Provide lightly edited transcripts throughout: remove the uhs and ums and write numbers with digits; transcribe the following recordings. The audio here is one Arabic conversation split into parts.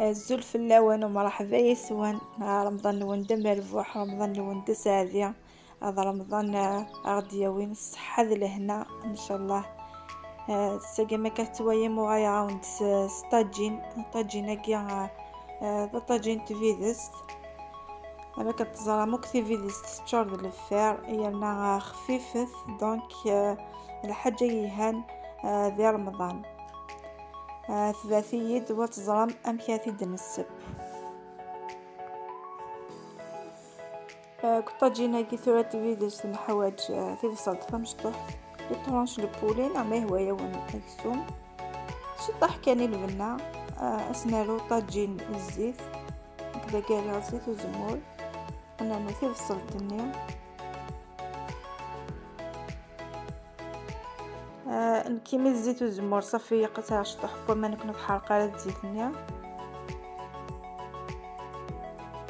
الزلف اللون ومرحبا يسوان رمضان نوندم الفوح رمضان نوند سعدية. هذا رمضان غادي وين الصحة لهنا ان شاء الله. الساقا ما كتوايا مغايا عاود طاجين هكا طاجين تفيدس انا كتزرع مو كثير فيدس تشور الفار يالنا خفيفث دونك الحاجة يهان ذي رمضان ثلاثية وتزرم أمكاثي دنسب. كنت جينا كي ثلاث فيديوز الحوايج في الصلت فمشطوح لطرانش البولين عما هو يوم أكسوم شطح كاني البنا أسنالو طاجين الزيت كدا قالي غزيت وزمول أنا نوثي في الصلت النيو كيما الزيت والزمور صافي قطع شطح بما نكون حارقه على الزيت نيا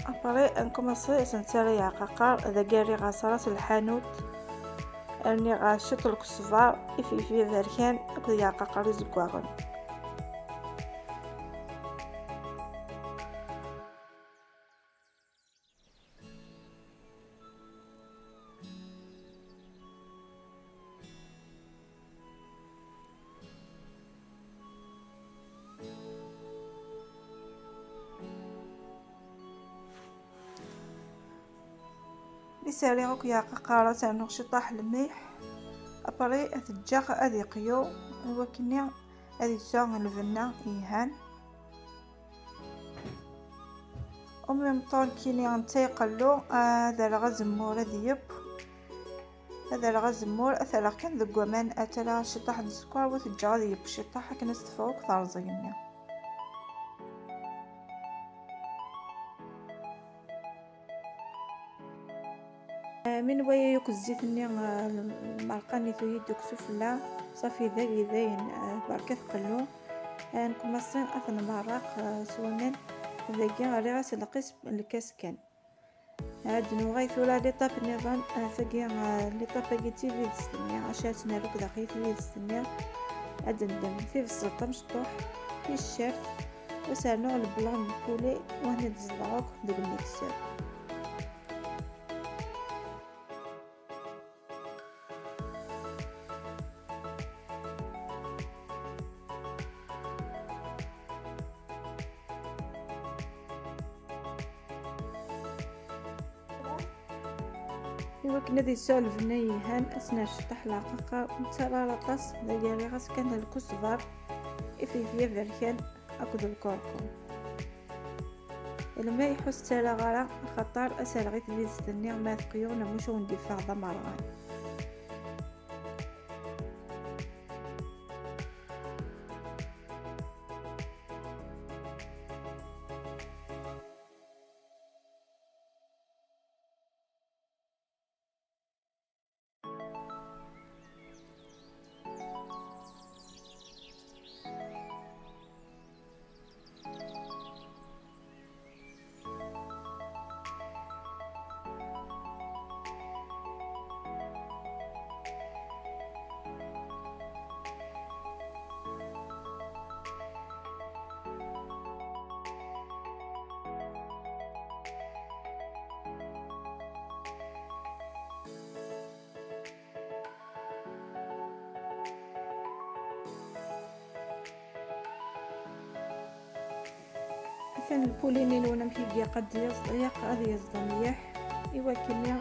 ابري انكمصي سنتري عقاقر اذا قاري غاصرات الحانوت اني غاشط الكسفار في ذركان اكو عقاقر يزكواغن يسالي غوك يا قاقارة تاع شطاح الملح ابري اتجاغ ادي قيو وكنيا ادي سون الفنا يهان ومن طون كيني غنتيقلو هذا الغزمور ديب هذا الغزمور اثلا كان ذو من اتلا شطاح السكر وتجاغ ديب شطاح كنست فوق ثارزينيا من ويا يوك الزيت ني المرقاني تو يدوك سفلا صافي ذاك ذاين بركة قلو نكمصين اثن مرق سومن ذاكي غادي غاس القسم الكاس كان هاد نغيثولا لي طاب نظام ثاكي لي طاباكيتي في السنيا عشاتنا لوك داخل في السنيا هاد ندم في السلطه مشطوح في الشرف وسالنا البلان البولي وهنا دزلاوك ديال المكسر إوا كنا دي سولف نيهان أثناء شطح العقاقة نتسالى لاطاس ديالي غاس كان الكزبر إفيفيا فركان أكد الكركم لما يحس تالا غارة خطر أسال غيث فيزتني ما ثقيونا مش وندفع ضمرغان كان البولينين وانا مكيبيا قد يصدق غادي يصدق مليح ايوا كنا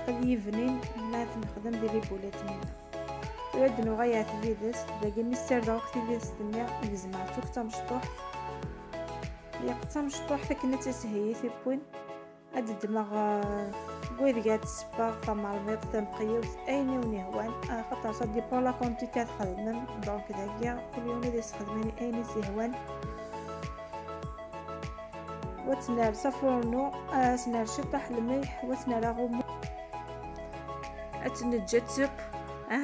غادي يفنين ما نخدم ديال البولات منا ودنو غايات فيدس باقي نستر دا وقت فيدس الدنيا نجمع توكتا مشطوح يقطع مشطوح فكنا تسهي في بوين هاد الدماغ بويد قاعد السباغ طمع الميض تنقيو ايني ونهوان خاطر صدي بولا كونتيتي تخدم دونك داكيا كل يوم دي تخدمني ايني سيهوان وتنال صفورنو سنال شطح الملح وتنال غمو اتنجتب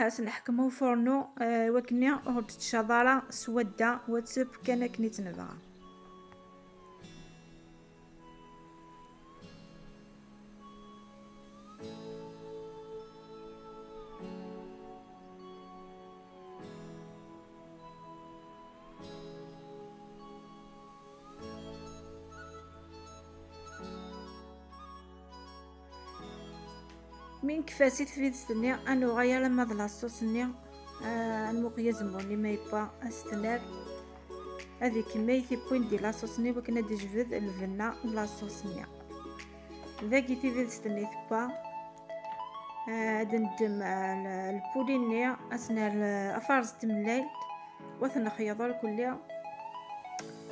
سنحكمو فرنو وكنيا هرت تشضارة سودة وتسب كان كني تنبغى من كفاسيت في السنة انو غايا لما لاصوص ني المقياس موني ما يبا استنار هذه كمية بوين دي لاصوص ني وكنا دي جفد الفنا لاصوص ني ذاكي في السنة با دندم البولينيا اسنا الافارز تملايل وثنا خياضر كلها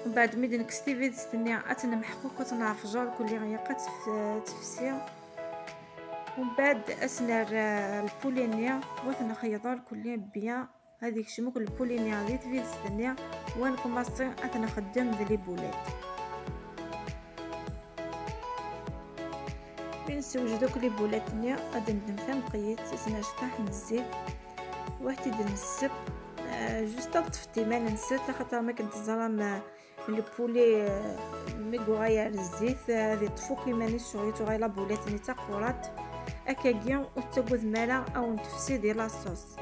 ومن بعد ميدن كستيفيد ستنيا اتنا محقوق وتنعرف جار كلها غيقات تفسير ومن بعد اسنا البولينيا وثنا خياضر كلها بيان هذيك شموك البولينيا ذي تفيد ستنيا وين كوماسي اتنا خدام ذي بولات بين سوجدو كلي بولاتنيا غادي ندم ثم قيت اسنا شطاح الزيت واحد نسب جوست طفتي ما ننسى خاطر ما كنت زرام البولي ميغو غاير الزيت هذه طفو كيما شويه غايلا بولاتني تاقورات اكاكيا وتاكوز مالا او نتفسي ديال لاصوص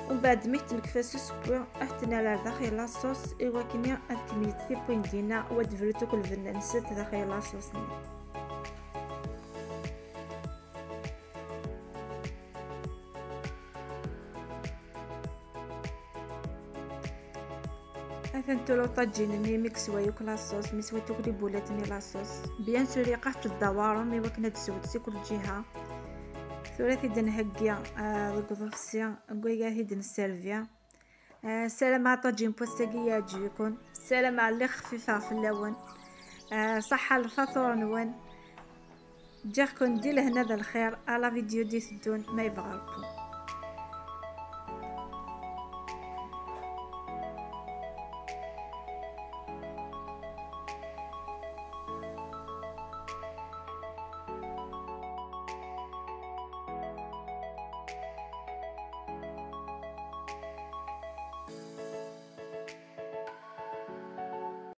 ومن بعد ميت نكفاسو سبوع احتنا لا داخل لاصوص ايوا كنيا اتميت في بوين دينا ودفرتو كل فنان نسيت داخل لاصوص اثنتو لو طاجين مي ميكس ويوك لاصوص مي سويتو كلي بولاتني لاصوص بيان سوري قحت الدوار مي وكنا تسود سي كل جهه ثلاثي دنهكيا القضفسيا قويا هيد نسيرفيا سلام على طاجين بوستاكيا جيكون سلام على اللي خفيفه في اللون صحه الفطور نون جاكم دي لهنا ذا الخير على فيديو دي تدون ما يبغى لكم.